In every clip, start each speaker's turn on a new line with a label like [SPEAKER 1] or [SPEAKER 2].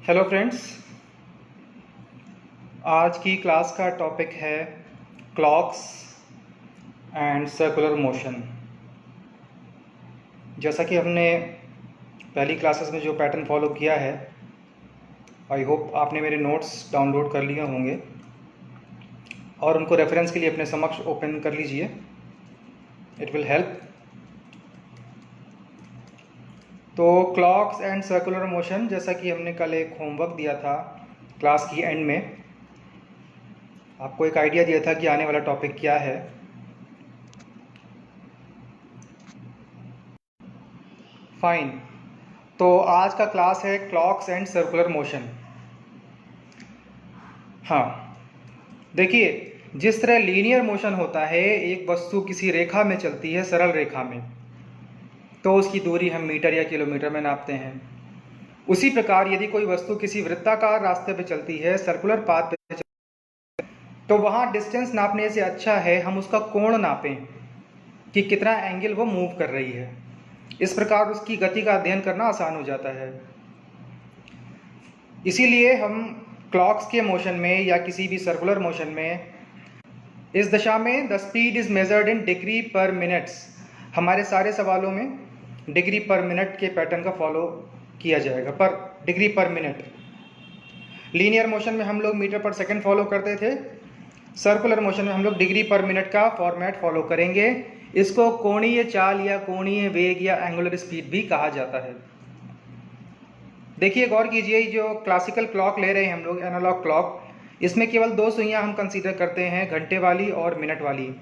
[SPEAKER 1] Hello friends, आज की class का टॉपिक है क्लॉक्स एंड सर्कुलर मोशन। जैसा कि हमने पहली क्लासेस में जो पैटर्न फॉलो किया है, आई होप आपने मेरे नोट्स डाउनलोड कर लिए होंगे और उनको रेफरेंस के लिए अपने समक्ष ओपन कर लीजिए। It will help. तो क्लॉक्स एंड सर्कुलर मोशन, जैसा कि हमने कल एक होमवर्क दिया था क्लास की एंड में, आपको एक आइडिया दिया था कि आने वाला टॉपिक क्या है। फाइन। तो आज का क्लास है क्लॉक्स एंड सर्कुलर मोशन। हाँ, देखिए, जिस तरह लीनियर मोशन होता है, एक वस्तु किसी रेखा में चलती है, सरल रेखा में, तो उसकी दूरी हम मीटर या किलोमीटर में नापते हैं। उसी प्रकार यदि कोई वस्तु किसी वृत्ताकार रास्ते पे चलती है, सर्कुलर पाथ पे चलती है, तो वहाँ डिस्टेंस नापने से अच्छा है हम उसका कोण नापें कि कितना एंगल वो मूव कर रही है। इस प्रकार उसकी गति का अध्ययन करना आसान हो जाता है। इसीलिए हम क्लॉक्स के मोशन में या किसी भी सर्कुलर मोशन में इस दशा में the speed is measured in degree पर मिनट्स, हमारे सारे सवालों में डिग्री पर मिनट के पैटर्न का फॉलो किया जाएगा, पर डिग्री पर मिनट। लीनियर मोशन में हम लोग मीटर पर सेकंड फॉलो करते थे, सर्कुलर मोशन में हम लोग डिग्री पर मिनट का फॉर्मेट फॉलो करेंगे। इसको कोणीय चाल या कोणीय वेग या एंगुलर स्पीड भी कहा जाता है। देखिए, गौर कीजिए, जो क्लासिकल क्लॉक ले रहे हैं हम लोग, एनालॉग क्लॉक, इसमें केवल दो सुइयां हम कंसीडर करते हैं, घंटे वाली और मिनट वाली।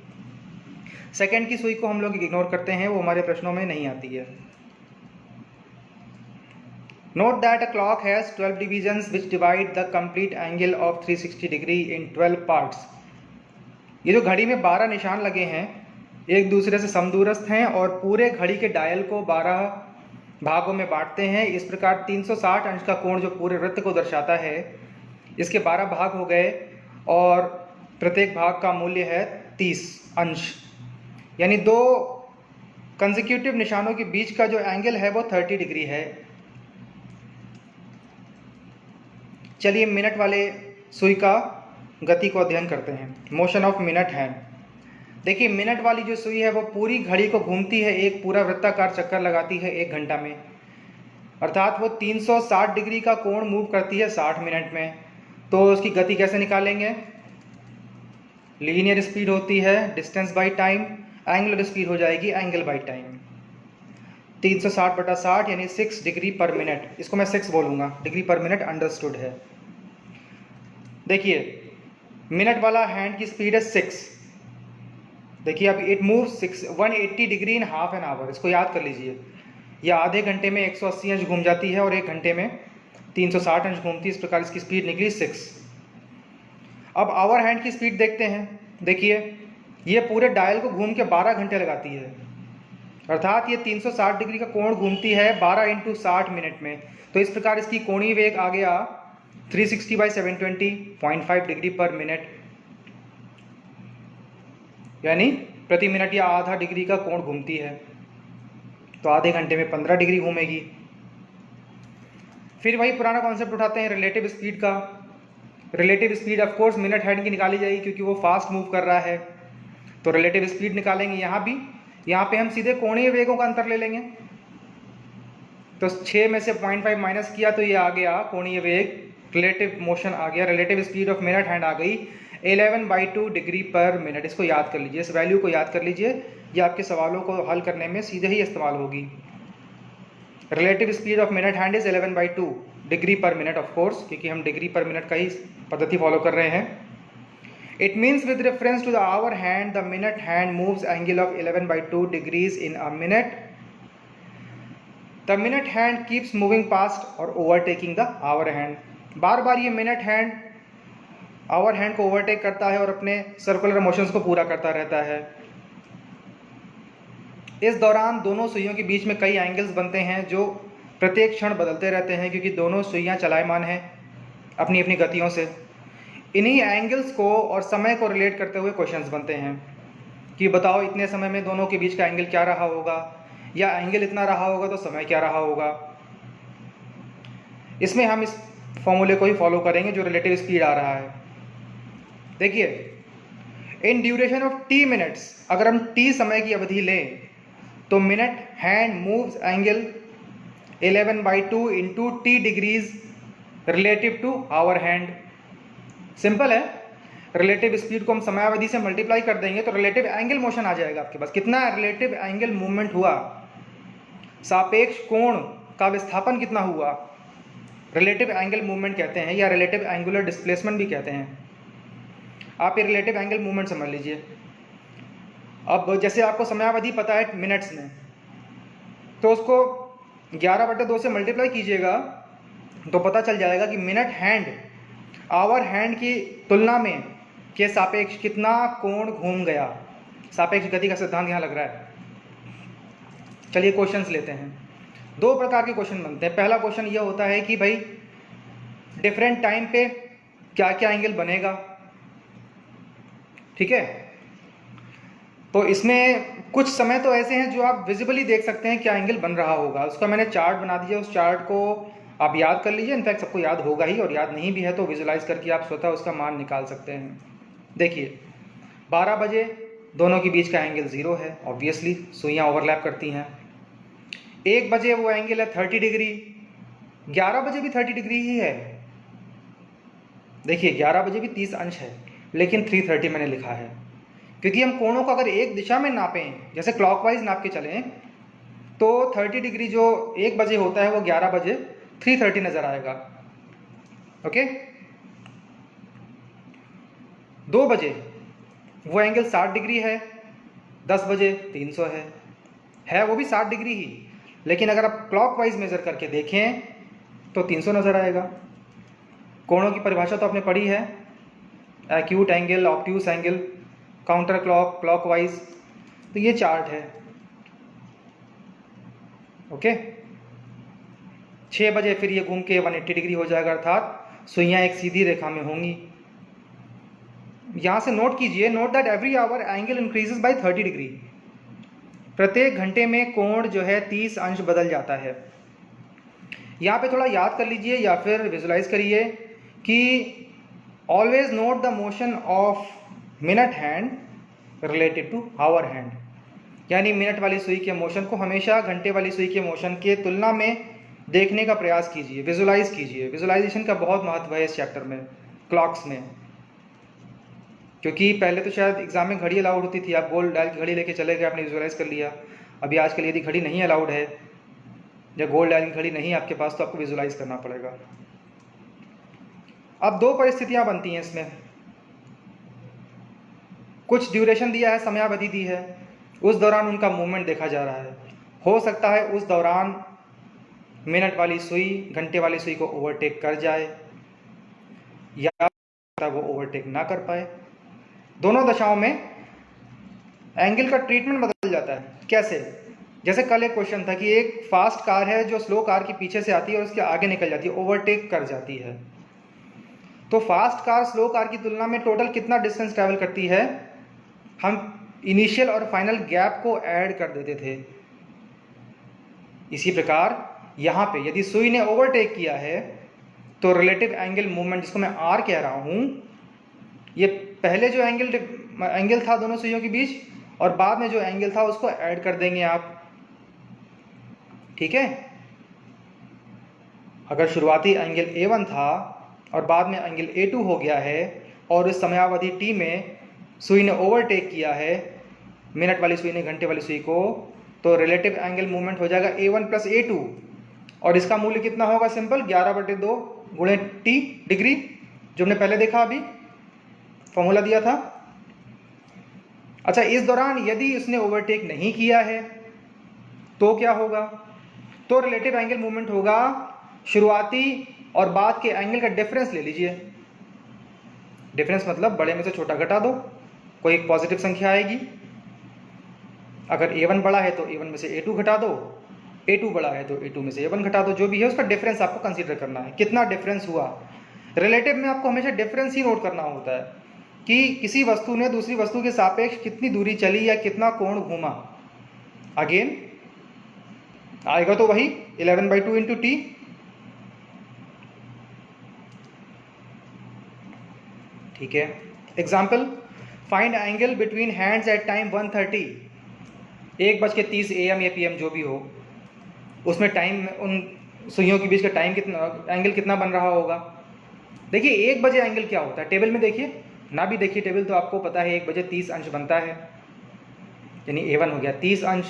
[SPEAKER 1] सेकंड की सुई को हम लोग इग्नोर करते हैं, वो हमारे प्रश्नों में नहीं आती है। Note that a clock has 12 divisions which divide the complete angle of 360 degree in 12 parts. ये जो घड़ी में 12 निशान लगे हैं, एक दूसरे से समदूरस्थ हैं और पूरे घड़ी के डायल को 12 भागों में बांटते हैं। इस प्रकार 360 अंश का कोण जो पूरे वृत्त को दर्शाता है, इसके 12 भाग हो गए और प्रत्येक भाग का मूल्य है 30 अंश, यानी दो कंसेक्यूटिव निशानों के बीच का जो एंगल है वो 30 डिग्री है। चलिए मिनट वाले सुई का गति को अध्ययन करते हैं। Motion of minute hand. देखिए, मिनट वाली जो सुई है वो पूरी घड़ी को घूमती है, एक पूरा वृत्ताकार चक्कर लगाती है 1 घंटा में, अर्थात वो 360 डिग्री का कोण मूव करती है 60 मिनट में। तो उसकी गति कैसे निकालेंगे? लीनियर स्पीड होती है distance by time, angular speed हो जाएगी एंगल बाई टाइम। 360/60 यानी 6 डिग्री पर मिनट। इसको मैं 6 बोलूँगा, डिग्री पर मिनट अंडरस्टूड है। देखिए, मिनट वाला हैंड की स्पीड है 6। देखिए, अब it move 180 degree in half an hour. इसको याद कर लीजिए, या आधे घंटे में 180 अंश घूम जाती है और 1 घंटे में 360 अंश घूमती है। इस प्रकार इसकी स्पीड निकली 6। अब आवर हैंड की स्पीड देखते हैं। देखिए, ये पूरे डायल को घूम के 12 घंटे लगाती है, अर्थात ये 360 डिग्री का कोण घूमती है 12 × 60 मिनट में। तो इस प्रकार इसकी कोणीय वेग आ गया 360/720.5 डिग्री पर मिनट, यानी प्रति मिनट या आधा डिग्री का कोण घूमती है। तो आधे घंटे में 15 डिग्री घूमेगी। फिर वही पुराना कॉन्सेप्ट उठाते हैं रिलेटिव स्पीड का। Relative speed of course minute hand की निकाली जाएगी, क्योंकि वो फास्ट मूव कर रहा है, तो रिलेटिव स्पीड निकालेंगे। यहाँ भी, यहाँ पे हम सीधे कोणीय वेगों का अंतर ले लेंगे। तो 6 में से 0.5 माइनस किया तो ये आ गया कोणीय वेग, रिलेटिव मोशन आ गया, relative speed of minute hand आ गई 11/2 डिग्री पर मिनट। इसको याद कर लीजिए, इस वैल्यू को याद कर लीजिए, ये आपके सवालों को हल करने में सीधे ही इस्तेमाल होगी। Relative speed of minute hand is 11/2 degree पर मिनट, ऑफ कोर्स, क्योंकि हम डिग्री पर मिनट का ही पद्धति फॉलो कर रहे हैं। It means with reference to the hour hand the minute hand moves angle of 11/2 degrees in a minute. The minute hand keeps moving past और ओवरटेकिंग द आवर हैंड। बार बार ये मिनट हैंड आवर हैंड को overtake करता है और अपने circular motions को पूरा करता रहता है। इस दौरान दोनों सुइयों के बीच में कई एंगल्स बनते हैं जो प्रत्येक क्षण बदलते रहते हैं, क्योंकि दोनों सुइयां चलायमान हैं अपनी अपनी गतियों से। इन्हीं एंगल्स को और समय को रिलेट करते हुए क्वेश्चंस बनते हैं कि बताओ इतने समय में दोनों के बीच का एंगल क्या रहा होगा, या एंगल इतना रहा होगा तो समय क्या रहा होगा। इसमें हम इस फॉर्मूले को ही फॉलो करेंगे जो रिलेटिव स्पीड आ रहा है। देखिए, in duration of t minutes, अगर हम t समय की अवधि लें तो minute hand moves angle 11/2 into t degrees relative to hour hand. Simple है, रिलेटिव स्पीड को हम समयावधि से मल्टीप्लाई कर देंगे तो रिलेटिव एंगल मोशन आ जाएगा आपके पास। कितना रिलेटिव एंगल मूवमेंट हुआ, सापेक्ष कोण का विस्थापन कितना हुआ, रिलेटिव एंगल मूवमेंट कहते हैं, या रिलेटिव एंगुलर डिस्प्लेसमेंट भी कहते हैं। आप ये रिलेटिव एंगल मूवमेंट समझ लीजिए। अब जैसे आपको समयावधि पता है मिनट्स में, तो उसको 11/2 से मल्टीप्लाई कीजिएगा तो पता चल जाएगा कि मिनट हैंड आवर हैंड की तुलना में के सापेक्ष कितना कोण घूम गया। सापेक्ष गति का सिद्धांत यहाँ लग रहा है। चलिए क्वेश्चंस लेते हैं। दो प्रकार के क्वेश्चन बनते हैं। पहला क्वेश्चन यह होता है कि भाई डिफरेंट टाइम पे क्या क्या एंगल बनेगा, ठीक है। तो इसमें कुछ समय तो ऐसे हैं जो आप विजिबली देख सकते हैं क्या एंगल बन रहा होगा। उसका मैंने चार्ट बना दिया, उस चार्ट को आप याद कर लीजिए। इनफैक्ट सबको याद होगा ही, और याद नहीं भी है तो विजुलाइज करके आप स्वतः उसका मान निकाल सकते हैं। देखिए, 12 बजे दोनों के बीच का एंगल 0 है, ऑब्वियसली सुइयाँ ओवरलैप करती हैं। 1 बजे वो एंगल है 30 डिग्री, 11 बजे भी 30 डिग्री ही है। देखिए 11 बजे भी 30 अंश है, लेकिन 330 मैंने लिखा है क्योंकि हम कोणों को अगर एक दिशा में नापें, जैसे क्लॉकवाइज नाप के चलें, तो 30 डिग्री जो 1 बजे होता है वो 11 बजे 330 नजर आएगा। ओके, 2 बजे वो एंगल 60 डिग्री है, 10 बजे 300 है वो भी 60 डिग्री ही, लेकिन अगर आप क्लॉकवाइज मेजर करके देखें तो 300 नजर आएगा। कोणों की परिभाषा तो आपने पढ़ी है, acute angle, obtuse angle, counter clock, clockwise. तो ये चार्ट है। ओके, 6 बजे फिर ये घूम के 180 डिग्री हो जाएगा, अर्थात सुइयां एक सीधी रेखा में होंगी। यहां से नोट कीजिए, note that every hour angle increases by 30 degree. प्रत्येक घंटे में कोण जो है 30 अंश बदल जाता है। यहां पे थोड़ा याद कर लीजिए या फिर विजुलाइज करिए कि always note the motion of minute hand related to hour hand, यानी मिनट वाली सुई के मोशन को हमेशा घंटे वाली सुई के मोशन के तुलना में देखने का प्रयास कीजिए, विजुलाइज कीजिए। विजुलाइजेशन का बहुत महत्व है इस चैप्टर में, क्लॉक्स में, क्योंकि पहले तो शायद एग्जाम में घड़ी अलाउड होती थी, आप गोल डायल की घड़ी लेके चले गए, आपने विजुलाइज कर लिया। अभी आजकल यदि घड़ी नहीं अलाउड है या गोल डायल की घड़ी नहीं आपके पास, तो आपको विजुलाइज करना पड़ेगा। अब दो परिस्थितियां बनती हैं इसमें। कुछ ड्यूरेशन दिया है, समयावधि दी है, उस दौरान उनका मूवमेंट देखा जा रहा है। हो सकता है उस दौरान मिनट वाली सुई घंटे वाली सुई को ओवरटेक कर जाए, या वो ओवरटेक ना कर पाए। दोनों दशाओं में एंगल का ट्रीटमेंट बदल जाता है। कैसे? जैसे कल एक क्वेश्चन था कि एक फास्ट कार है जो स्लो कार के पीछे से आती है और उसके आगे निकल जाती है, ओवरटेक कर जाती है। तो फास्ट कार स्लो कार की तुलना में टोटल कितना डिस्टेंस ट्रैवल करती है, हम इनिशियल और फाइनल गैप को ऐड कर देते थे। इसी प्रकार यहां पे यदि सुई ने ओवरटेक किया है तो रिलेटिव एंगल मूवमेंट, जिसको मैं आर कह रहा हूं, ये पहले जो एंगल था दोनों सुइयों के बीच और बाद में जो एंगल था उसको ऐड कर देंगे आप, ठीक है। अगर शुरुआती एंगल A1 था और बाद में एंगल A2 हो गया है और इस समयावधि T में सुई ने ओवरटेक किया है, मिनट वाली सुई ने घंटे वाली सुई को, तो रिलेटिव एंगल मूवमेंट हो जाएगा A1 प्लस A2, और इसका मूल्य कितना होगा? सिंपल 11/2 गुणे T डिग्री, जो हमने पहले देखा, अभी फॉर्मूला दिया था। अच्छा, इस दौरान यदि उसने ओवरटेक नहीं किया है तो क्या होगा? तो रिलेटिव एंगल मूवमेंट होगा, शुरुआती और बाद के एंगल का डिफरेंस ले लीजिए। डिफरेंस मतलब बड़े में से छोटा घटा दो, कोई एक पॉजिटिव संख्या आएगी। अगर A1 बड़ा है तो A1 में से A2 घटा दो, A2 बड़ा है तो A2 में से A1 घटा दो, जो भी है उसका डिफरेंस आपको कंसीडर करना है, कितना डिफरेंस हुआ। रिलेटिव में आपको हमेशा डिफरेंस ही नोट करना होता है कि किसी वस्तु ने दूसरी वस्तु के सापेक्ष कितनी दूरी चली या कितना कोण घूमा। अगेन आएगा तो वही 11/2 इंटू T। ठीक है। Example, find angle between hands at time 1:30, 1:30 AM या PM जो भी हो, उसमें टाइम, उन सुइयों के बीच का टाइम कितना, एंगल कितना बन रहा होगा। देखिए 1 बजे एंगल क्या होता है, टेबल में देखिए, ना भी देखिए टेबल तो आपको पता है 1 बजे 30 अंश बनता है, यानी A1 हो गया 30 अंश।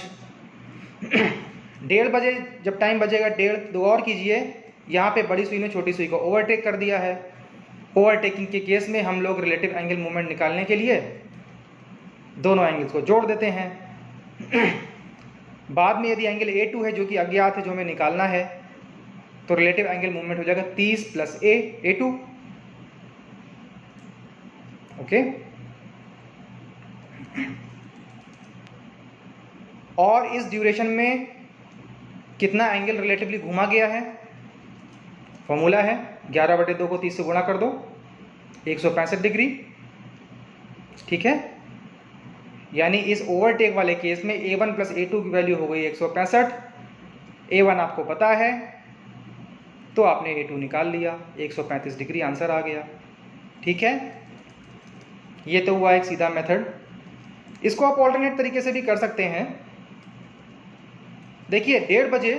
[SPEAKER 1] 1:30 बजे जब टाइम बजेगा 1:30, दो और कीजिए, यहाँ पे बड़ी सुई ने छोटी सुई को ओवरटेक कर दिया है। ओवरटेकिंग के केस में हम लोग रिलेटिव एंगल मोमेंट निकालने के लिए दोनों एंगल्स को जोड़ देते हैं। बाद में यदि एंगल A2 है जो कि अज्ञात है, जो हमें निकालना है, तो रिलेटिव एंगल मूवमेंट हो जाएगा 30 प्लस A2। ओके। और इस ड्यूरेशन में कितना एंगल रिलेटिवली घुमा गया है, फॉर्मूला है 11/2 को 30 से गुणा कर दो, 165 डिग्री। ठीक है, यानी इस ओवरटेक वाले केस में A1 प्लस A2 की वैल्यू हो गई 165। A1 आपको पता है तो आपने A2 निकाल लिया, 135 डिग्री आंसर आ गया। ठीक है, ये तो हुआ एक सीधा मेथड। इसको आप ऑल्टरनेट तरीके से भी कर सकते हैं। देखिए 1:30 बजे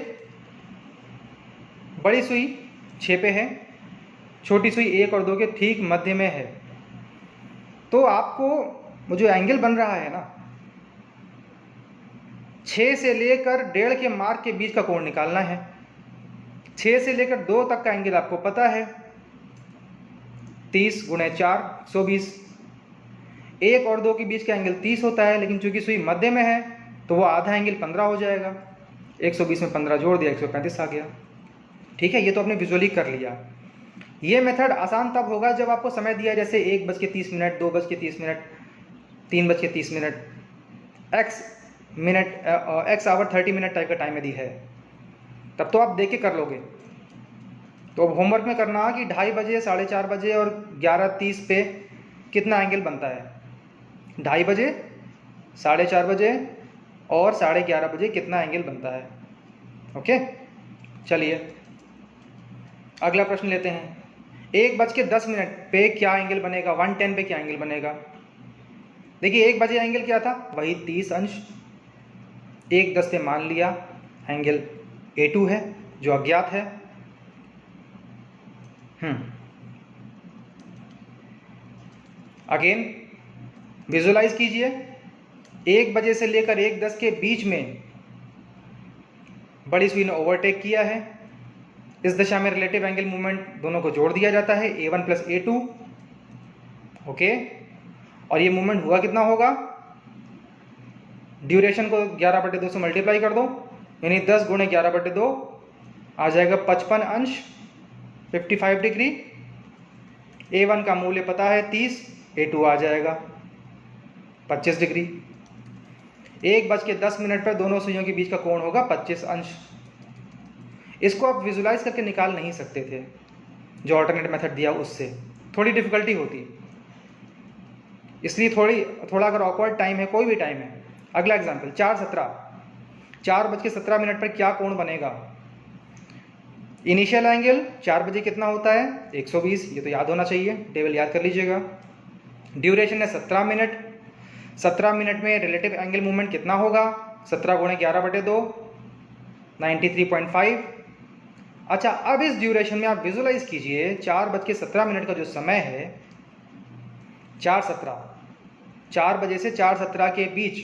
[SPEAKER 1] बड़ी सुई 6 पे है, छोटी सुई 1 और 2 के ठीक मध्य में है, तो आपको वो जो एंगल बन रहा है ना, 6 से लेकर 1:30 के मार्क के बीच का कोण निकालना है। 6 से लेकर 2 तक का एंगल आपको पता है, 30 गुणे 4 120। 1 और 2 के बीच का एंगल 30 होता है, लेकिन चूंकि सुई मध्य में है तो वो आधा एंगल 15 हो जाएगा। 120 में 15 जोड़ दिया, 135 आ गया। ठीक है, ये तो आपने विजुअली कर लिया। ये मेथड आसान तब होगा जब आपको समय दिया, जैसे 1:30, 2:30, 3:30, x आवर 30 मिनट टाइप का टाइम यदि है, तब तो आप देख के कर लोगे। तो अब होमवर्क में करना कि 2:30 बजे, 4:30 बजे और 11:30 पे कितना एंगल बनता है। 2:30 बजे, 4:30 बजे और 11:30 बजे कितना एंगल बनता है। ओके, चलिए अगला प्रश्न लेते हैं। 1:10 पे क्या एंगल बनेगा, 1:10 पे क्या एंगल बनेगा। देखिए 1 बजे एंगल क्या था, वही 30 अंश। 1:10 पे मान लिया एंगल A2 है जो अज्ञात है। अगेन विजुलाइज कीजिए, 1 बजे से लेकर 1:10 के बीच में बड़ी सुई ने ओवरटेक किया है। इस दशा में रिलेटिव एंगल मूवमेंट दोनों को जोड़ दिया जाता है, A1 प्लस A2। ओके, और ये मूवमेंट हुआ कितना होगा, ड्यूरेशन को 11/2 से मल्टीप्लाई कर दो, यानी 10 गुणे 11/2 आ जाएगा 55 अंश, 55 डिग्री। A1 का मूल्य पता है 30, A2 आ जाएगा 25 डिग्री। 1:10 पर दोनों सुइयों के बीच का कोण होगा 25 अंश। इसको आप विजुलाइज करके निकाल नहीं सकते थे, जो ऑल्टरनेट मेथड दिया उससे थोड़ी डिफिकल्टी होती, इसलिए थोड़ा अगर ऑकवर्ड टाइम है, कोई भी टाइम है। अगला एग्जांपल 4:17 पर क्या कोण बनेगा। इनिशियल एंगल 4 बजे कितना होता है, 120, ये तो याद होना चाहिए, टेबल याद कर लीजिएगा। ड्यूरेशन है 17 मिनट। 17 मिनट में रिलेटिव एंगल मूवमेंट कितना होगा, 17 गुणे 11/2, 93.5। अच्छा, अब इस ड्यूरेशन में आप विजुलाइज कीजिए 4:17 का जो समय है, 4 बजे से 4:17 के बीच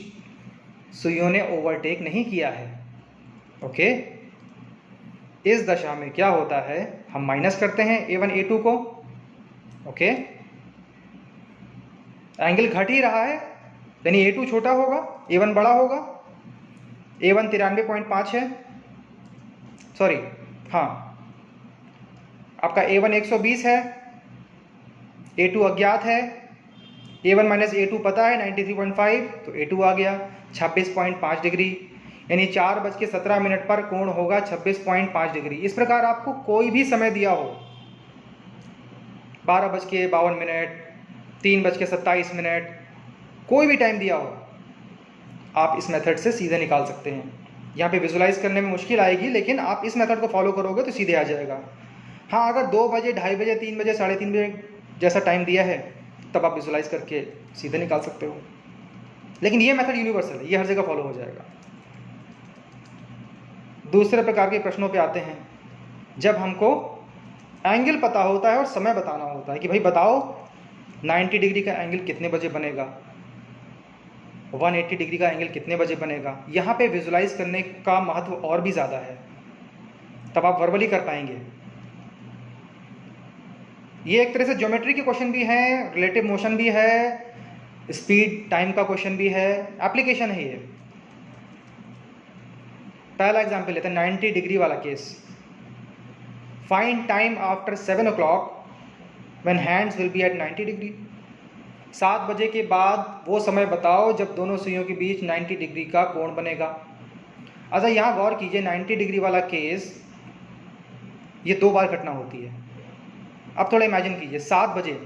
[SPEAKER 1] सुइयों ने ओवरटेक नहीं किया है। ओके, इस दशा में क्या होता है, हम माइनस करते हैं A1 A2 को। ओके, एंगल घट ही रहा है, यानी A2 छोटा होगा, A1 बड़ा होगा। A1 93.5 है, सॉरी, हाँ, आपका A1 120 है, A2 अज्ञात है। A1 माइनस A2 पता है 93.5, तो A2 आ गया 26.5 डिग्री, यानी 4:17 पर कोण होगा 26.5 डिग्री। इस प्रकार आपको कोई भी समय दिया हो, 12:52, 3:27, कोई भी टाइम दिया हो, आप इस मेथड से सीधे निकाल सकते हैं। यहाँ पे विजुलाइज करने में मुश्किल आएगी, लेकिन आप इस मेथड को फॉलो करोगे तो सीधे आ जाएगा। हाँ, अगर 2 बजे, 2:30 बजे, 3 बजे, 3:30 बजे जैसा टाइम दिया है, तब आप विजुलाइज करके सीधे निकाल सकते हो। लेकिन ये मेथड यूनिवर्सल है, ये हर जगह फॉलो हो जाएगा। दूसरे प्रकार के प्रश्नों पे आते हैं, जब हमको एंगल पता होता है और समय बताना होता है कि भाई बताओ 90 डिग्री का एंगल कितने बजे बनेगा, 180 डिग्री का एंगल कितने बजे बनेगा। यहाँ पे विजुलाइज करने का महत्व और भी ज़्यादा है, तब आप वर्बली कर पाएंगे। ये एक तरह से ज्योमेट्री के क्वेश्चन भी हैं, रिलेटिव मोशन भी है, स्पीड टाइम का क्वेश्चन भी है, एप्लीकेशन है ये। पहला एग्जाम्पल लेते हैं 90 डिग्री वाला केस। Find time after 7 o'clock when hands will be at 90 degree. 7 बजे के बाद वो समय बताओ जब दोनों सुइयों के बीच 90 डिग्री का कोण बनेगा। अच्छा यहाँ गौर कीजिए, 90 डिग्री वाला केस ये 2 बार घटना होती है। अब थोड़ा इमेजिन कीजिए, 7 बजे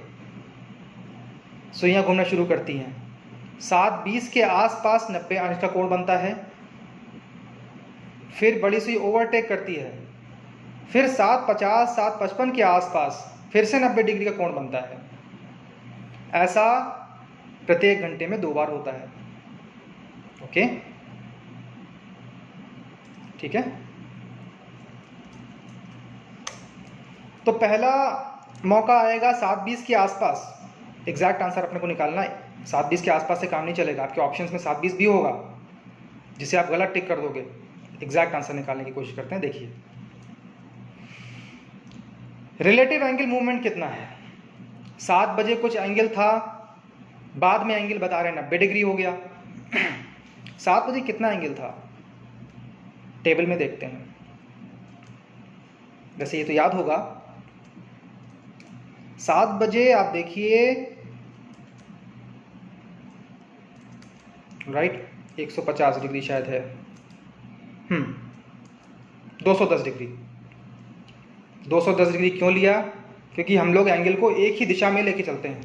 [SPEAKER 1] सुइयाँ घूमना शुरू करती हैं, 7:20 के आसपास 90 अंश का कोण बनता है, फिर बड़ी सुई ओवरटेक करती है, फिर 7:50 7:55 के आसपास फिर से 90 डिग्री का कोण बनता है। ऐसा प्रत्येक घंटे में 2 बार होता है। ओके, ठीक है। तो पहला मौका आएगा 7:20 के आसपास। एग्जैक्ट आंसर अपने को निकालना है, 7:20 के आसपास से काम नहीं चलेगा। आपके ऑप्शंस में 7:20 भी होगा जिसे आप गलत टिक कर दोगे। एग्जैक्ट आंसर निकालने की कोशिश करते हैं। देखिए रिलेटिव एंगल मूवमेंट कितना है। 7 बजे कुछ एंगल था, बाद में एंगल बता रहे हैं 90 डिग्री हो गया। 7 बजे कितना एंगल था, टेबल में देखते हैं। वैसे ये तो याद होगा, 7 बजे आप देखिए, राइट, 150 डिग्री शायद है, 210 डिग्री। 210 डिग्री क्यों लिया, क्योंकि हम लोग एंगल को एक ही दिशा में लेके चलते हैं,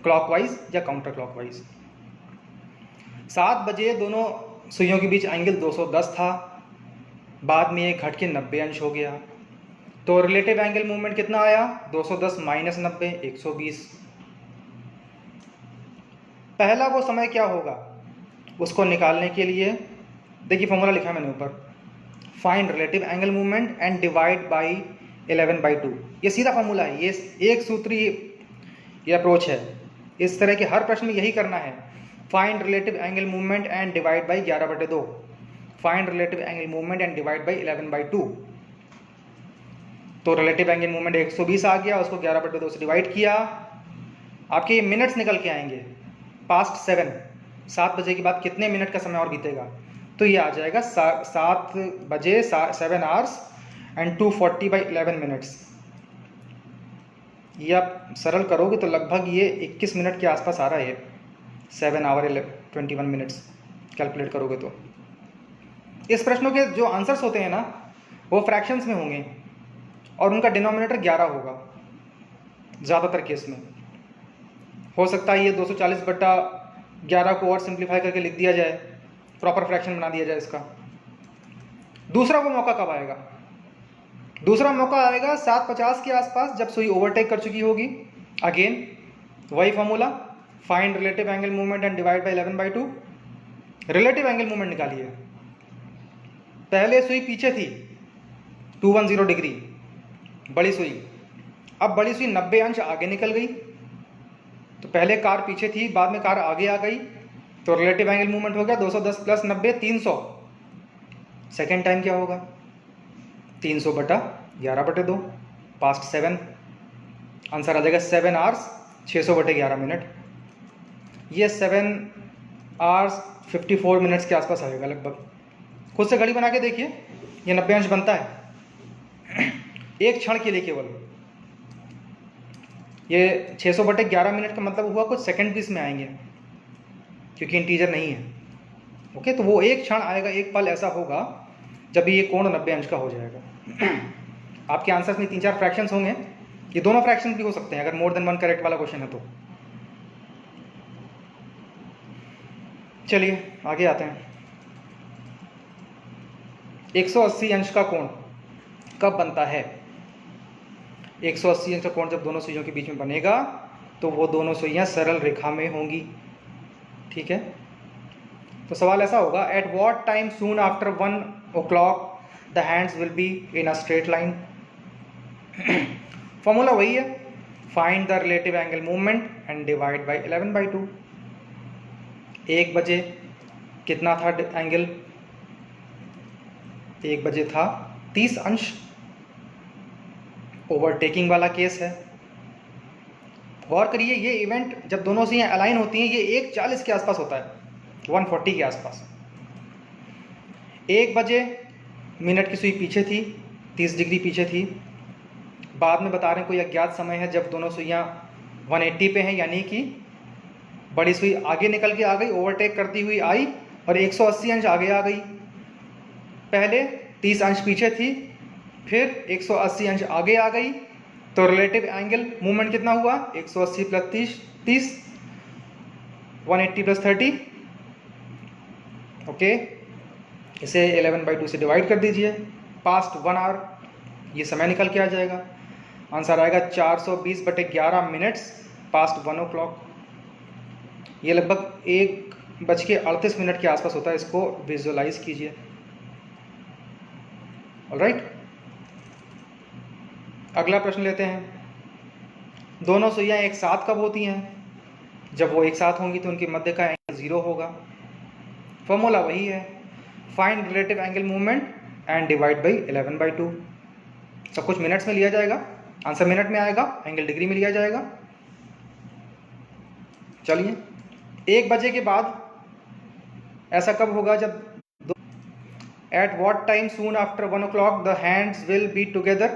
[SPEAKER 1] क्लॉकवाइज या काउंटर क्लॉकवाइज। 7 बजे दोनों सुइयों के बीच एंगल 210 था, बाद में ये घट के 90 अंश हो गया। तो रिलेटिव एंगल मूवमेंट कितना आया, 210 माइनस 90, 120। पहला वो समय क्या होगा, उसको निकालने के लिए देखिए फॉर्मूला लिखा है मैंने ऊपर, find relative angle movement and divide by 11/2। ये सीधा फॉर्मूला है, ये एक सूत्री ये अप्रोच है। इस तरह के हर प्रश्न में यही करना है, find relative angle movement and divide by 11/2, find relative angle movement and divide by 11/2। तो रिलेटिव एंगल मूवमेंट 120 आ गया, उसको 11/2 से डिवाइड किया, आपके मिनट्स निकल के आएंगे, पास्ट 7। 7 बजे के बाद कितने मिनट का समय और बीतेगा, तो ये आ जाएगा 7 बजे 7 आवर्स एंड 240/11 मिनट्स। ये आप सरल करोगे तो लगभग ये 21 मिनट के आसपास आ रहा है, 7 आवर 21 मिनट्स कैलकुलेट करोगे तो। इस प्रश्नों के जो आंसर्स होते हैं ना, वो फ्रैक्शंस में होंगे और उनका डिनोमिनेटर 11 होगा ज़्यादातर केस में। हो सकता है ये 240/11 को और सिंप्लीफाई करके लिख दिया जाए, प्रॉपर फ्रैक्शन बना दिया जाए इसका। दूसरा वो मौका कब आएगा, दूसरा मौका आएगा 7:50 के आसपास, जब सुई ओवरटेक कर चुकी होगी। अगेन वही formula, find relative angle movement and divide by 11/2। Relative angle movement निकालिए। पहले सुई पीछे थी 210 डिग्री, बड़ी सुई, अब बड़ी सुई 90 अंश आगे निकल गई। तो पहले कार पीछे थी, बाद में कार आगे आ गई, तो रिलेटिव एंगल मूवमेंट हो गया 210 + 90 300। सेकेंड टाइम क्या होगा, 300/11/2, पास्ट 7। आंसर आ जाएगा 7 आवर्स 600/11 मिनट। ये 7 आवर्स 54 मिनट्स के आसपास आएगा लगभग। खुद से घड़ी बना के देखिए, ये 90 अंश बनता है एक क्षण के लिए केवल। ये 600/11 मिनट का मतलब हुआ कुछ सेकंड भी इसमें आएंगे, क्योंकि इंटीजर नहीं है। ओके, तो वो एक क्षण आएगा, एक पल ऐसा होगा जब ये कोण 90 अंश का हो जाएगा। आपके आंसर्स में 3-4 फ्रैक्शंस होंगे, ये दोनों फ्रैक्शन भी हो सकते हैं अगर मोर देन 1 करेक्ट वाला क्वेश्चन है तो। चलिए आगे आते हैं। 180 अंश का कोण कब बनता है। 180 अंश का कोण जब दोनों सुइयों के बीच में बनेगा तो वो दोनों सुइयां सरल रेखा में होंगी। ठीक है, तो सवाल ऐसा होगा, at what time soon after 1 o'clock the hands will be in a straight line. Formula वही है, find the relative angle movement and divide by 11/2। 1 बजे कितना था एंगल? 1 बजे था 30 अंश। ओवरटेकिंग वाला केस है। गौर करिए, ये इवेंट जब दोनों से अलाइन होती हैं ये 1:40 के आसपास होता है, 1:40 के आसपास। 1 बजे मिनट की सुई पीछे थी, 30 डिग्री पीछे थी। बाद में बता रहे हैं कोई अज्ञात समय है जब दोनों सुइयां 180 पे हैं, यानी कि बड़ी सुई आगे निकल के आ गई, ओवरटेक करती हुई आई और 180 अंश आगे आ गई। पहले 30 अंश पीछे थी, फिर 180 अंश आगे आ गई, तो रिलेटिव एंगल मूवमेंट कितना हुआ? 180 प्लस 30, 180 प्लस 30। ओके, इसे 11/2 से डिवाइड कर दीजिए। पास्ट 1 आवर, ये समय निकल के आ जाएगा। आंसर आएगा 420/11 मिनट्स पास्ट 1 o'clock। ये लगभग 1:38 के आसपास होता है। इसको विजुअलाइज कीजिए। ऑलराइट, अगला प्रश्न लेते हैं। दोनों सुइयां एक साथ कब होती हैं? जब वो एक साथ होंगी तो उनके मध्य का एंगल 0 होगा। फॉर्मूला वही है, find relative angle movement and divide by 11/2। सब कुछ मिनट्स में लिया जाएगा, आंसर मिनट में आएगा, एंगल डिग्री में लिया जाएगा। चलिए, 1 बजे के बाद ऐसा कब होगा? जब at what time soon after 1 o'clock the hands will be together.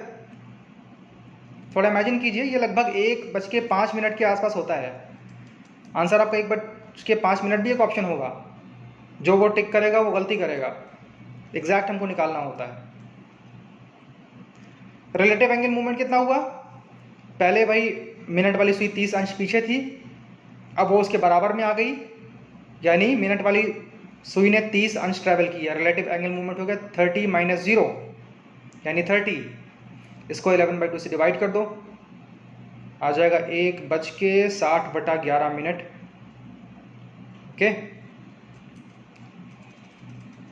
[SPEAKER 1] थोड़ा इमेजिन कीजिए, ये लगभग 1:05 के आसपास होता है। आंसर आपका 1:05 भी एक ऑप्शन होगा। जो वो टिक करेगा वो गलती करेगा, एग्जैक्ट हमको निकालना होता है। रिलेटिव एंगल मूवमेंट कितना हुआ? पहले भाई मिनट वाली सुई 30 अंश पीछे थी, अब वो उसके बराबर में आ गई, यानी मिनट वाली सुई ने 30 अंश ट्रैवल किया। रिलेटिव एंगल मूवमेंट हो गया 30 - 0 यानी 30। इसको 11/2 से डिवाइड कर दो, आ जाएगा 1:60/11 मिनट। ओके,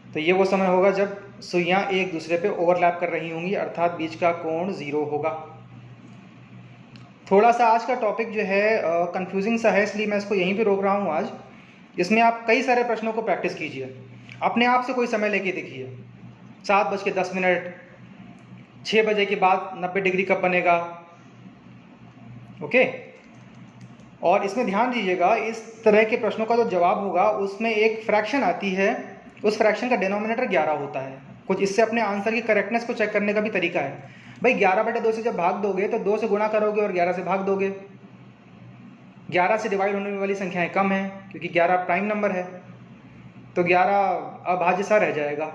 [SPEAKER 1] तो ये वो समय होगा जब सुइयां एक दूसरे पे ओवरलैप कर रही होंगी, अर्थात बीच का कोण 0 होगा। थोड़ा सा आज का टॉपिक जो है कंफ्यूजिंग सा है, इसलिए मैं इसको यहीं पे रोक रहा हूँ आज। इसमें आप कई सारे प्रश्नों को प्रैक्टिस कीजिए, अपने आप से कोई समय लेके देखिए। 7:10, 6 बजे के बाद 90 डिग्री कब बनेगा? ओके, और इसमें ध्यान दीजिएगा, इस तरह के प्रश्नों का जो जवाब होगा उसमें एक फ्रैक्शन आती है, उस फ्रैक्शन का डिनोमिनेटर 11 होता है। कुछ इससे अपने आंसर की करेक्टनेस को चेक करने का भी तरीका है। भाई 11/2 से जब भाग दोगे तो 2 से गुणा करोगे और 11 से भाग दोगे। 11 से डिवाइड होने वाली संख्याएं कम हैं क्योंकि 11 प्राइम नंबर है, तो 11 अभाज्य सा रह जाएगा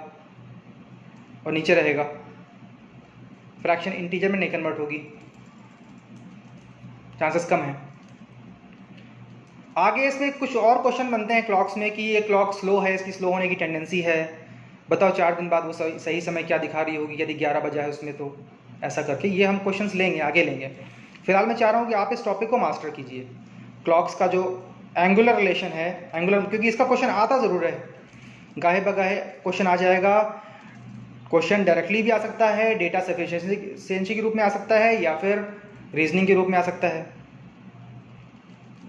[SPEAKER 1] और नीचे रहेगा, फ्रैक्शन इंटीजर में नहीं कन्वर्ट होगी, चांसेस कम है। आगे इसमें कुछ और क्वेश्चन बनते हैं क्लॉक्स में कि ये क्लॉक स्लो है, इसकी स्लो होने की टेंडेंसी है, बताओ 4 दिन बाद वो सही समय क्या दिखा रही होगी यदि 11 बजा है उसमें, तो ऐसा करके ये हम क्वेश्चंस लेंगे, आगे लेंगे। फिलहाल मैं चाह रहा हूँ कि आप इस टॉपिक को मास्टर कीजिए, क्लॉक्स का जो एंगुलर रिलेशन है, एंगुलर, क्योंकि इसका क्वेश्चन आता ज़रूर है, गाहे बगाहे क्वेश्चन आ जाएगा। क्वेश्चन डायरेक्टली भी आ सकता है, डेटा सफिशिएंसी के रूप में आ सकता है, या फिर रीजनिंग के रूप में आ सकता है।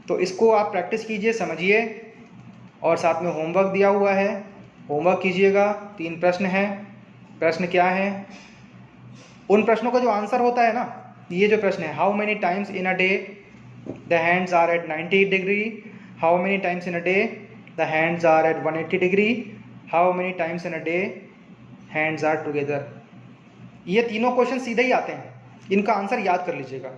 [SPEAKER 1] तो इसको आप प्रैक्टिस कीजिए, समझिए, और साथ में होमवर्क दिया हुआ है, होमवर्क कीजिएगा। 3 प्रश्न हैं। प्रश्न क्या है? उन प्रश्नों का जो आंसर होता है ना, ये जो प्रश्न है, how many times in a day the hands are at 90 degree, how many times in a day the hands are at 180 degree, how many times in a day hands are together. ये तीनों question सीधे ही आते हैं, इनका answer याद कर लीजिएगा।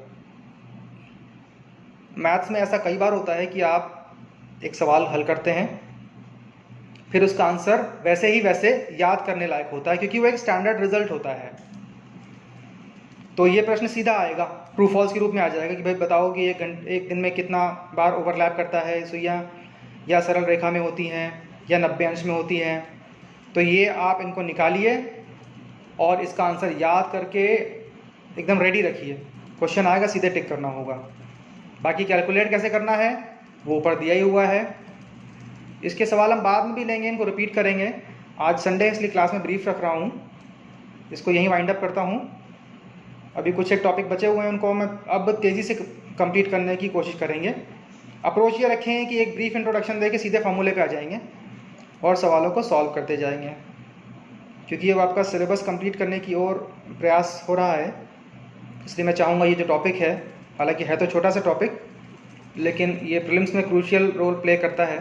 [SPEAKER 1] Maths में ऐसा कई बार होता है कि आप एक सवाल हल करते हैं, फिर उसका आंसर वैसे ही वैसे याद करने लायक होता है, क्योंकि वो एक स्टैंडर्ड रिजल्ट होता है। तो ये प्रश्न सीधा आएगा, ट्रू फॉल्स के रूप में आ जाएगा कि भाई बताओ कि एक दिन में कितना बार ओवरलैप करता है सुइयां, या सरल रेखा में होती हैं या 90 अंश में होती हैं। तो ये आप इनको निकालिए और इसका आंसर याद करके एकदम रेडी रखिए। क्वेश्चन आएगा सीधे टिक करना होगा। बाकी कैलकुलेट कैसे करना है वो ऊपर दिया ही हुआ है। इसके सवाल हम बाद में भी लेंगे, इनको रिपीट करेंगे। आज संडे इसलिए क्लास में ब्रीफ रख रहा हूँ, इसको यहीं वाइंड अप करता हूँ। अभी कुछ एक टॉपिक बचे हुए हैं, उनको हम अब तेज़ी से कंप्लीट करने की कोशिश करेंगे। अप्रोच ये रखें कि एक ब्रीफ इंट्रोडक्शन देके सीधे फॉर्मूले पे आ जाएंगे और सवालों को सॉल्व करते जाएंगे, क्योंकि अब आपका सिलेबस कंप्लीट करने की ओर प्रयास हो रहा है। इसलिए मैं चाहूँगा ये जो टॉपिक है, हालांकि है तो छोटा सा टॉपिक, लेकिन ये प्रीलिम्स में क्रूशियल रोल प्ले करता है।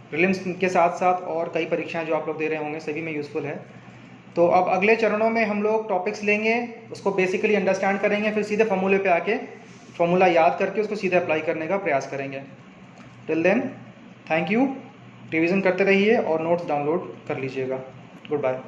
[SPEAKER 1] प्रीलिम्स के साथ साथ और कई परीक्षाएं जो आप लोग दे रहे होंगे सभी में यूज़फुल है। तो अब अगले चरणों में हम लोग टॉपिक्स लेंगे, उसको बेसिकली अंडरस्टैंड करेंगे, फिर सीधे फॉर्मूले पे आके फॉर्मूला याद करके उसको सीधे अप्लाई करने का प्रयास करेंगे। Till then thank you, revision करते रहिए और नोट्स डाउनलोड कर लीजिएगा। Good bye.